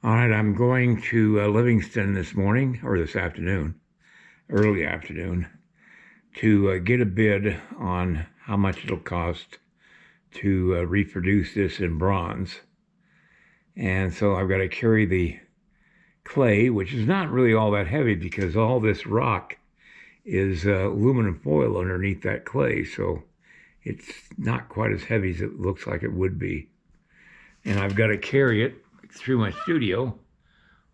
All right, I'm going to Livingston this morning, or this afternoon, early afternoon, to get a bid on how much it'll cost to reproduce this in bronze. And so I've got to carry the clay, which is not really all that heavy because all this rock is aluminum foil underneath that clay, so it's not quite as heavy as it looks like it would be. And I've got to carry it through my studio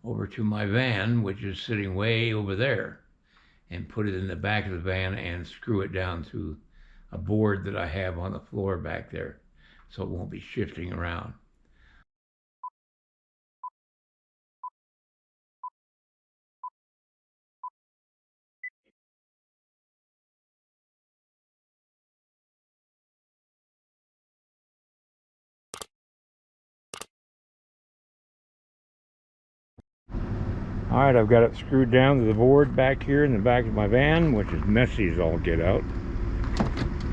over to my van, which is sitting way over there, and put it in the back of the van and screw it down to a board that I have on the floor back there, so it won't be shifting around. All right, I've got it screwed down to the board back here in the back of my van, which is messy as all get out.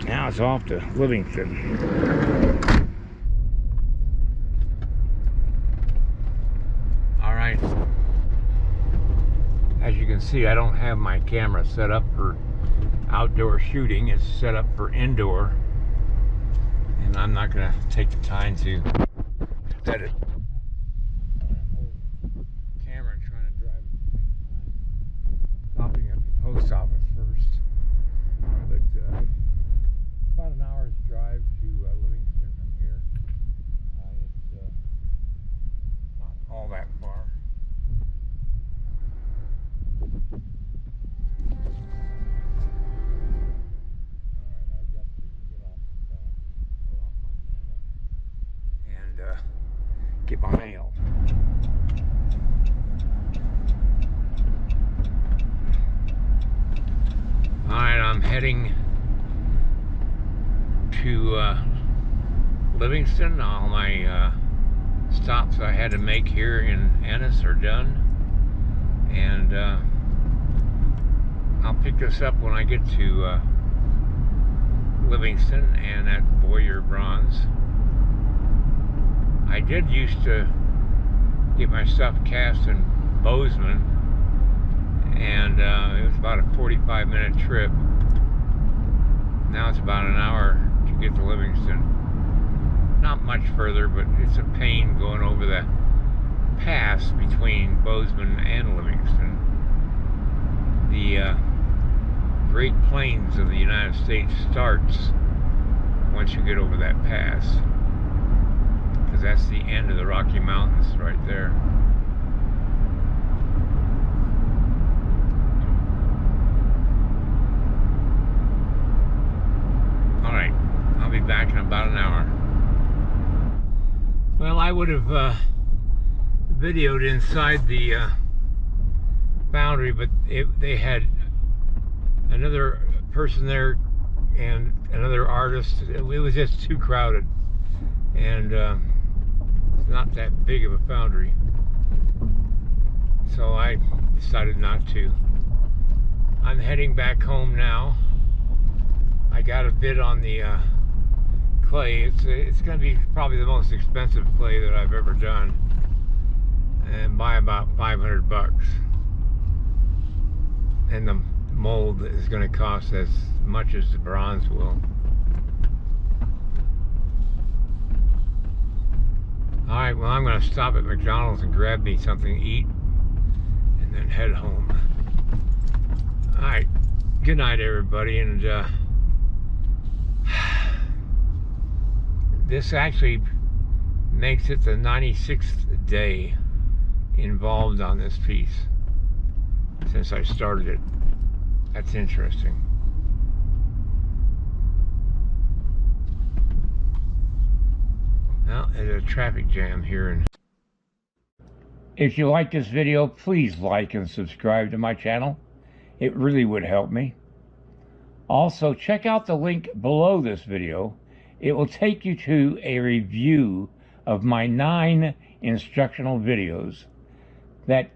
Now it's off to Livingston. All right. As you can see, I don't have my camera set up for outdoor shooting. It's set up for indoor. And I'm not going to take the time to set it. Post office first, but about an hour's drive to Livingston from here. It's not all that far. Alright, I've got to get off the phone, or off my camera, and get my mail. Alright, I'm heading to Livingston. All my stops I had to make here in Ennis are done. And I'll pick this up when I get to Livingston and at Boyer Bronze. I did used to get my stuff cast in Bozeman, and it was about a 45-minute trip. Now it's about an hour to get to Livingston. Not much further, but it's a pain going over the pass between Bozeman and Livingston. The Great Plains of the United States starts once you get over that pass, because that's the end of the Rocky Mountains right there. I'll be back in about an hour. Well, I would have videoed inside the foundry, but they had another person there and another artist. It was just too crowded, and it's not that big of a foundry, so I decided not to. I'm heading back home now. I got a bid on the clay. It's going to be probably the most expensive clay that I've ever done, and by about 500 bucks. And the mold is going to cost as much as the bronze will. Alright, well, I'm going to stop at McDonald's and grab me something to eat and then head home. Alright, good night everybody, and this actually makes it the 96th day involved on this piece since I started it. That's interesting. Well, there's a traffic jam here. If you like this video, please like and subscribe to my channel. It really would help me. Also, check out the link below this video. It will take you to a review of my 9 instructional videos that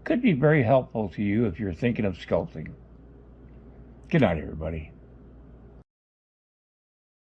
could be very helpful to you if you're thinking of sculpting. Good night, everybody.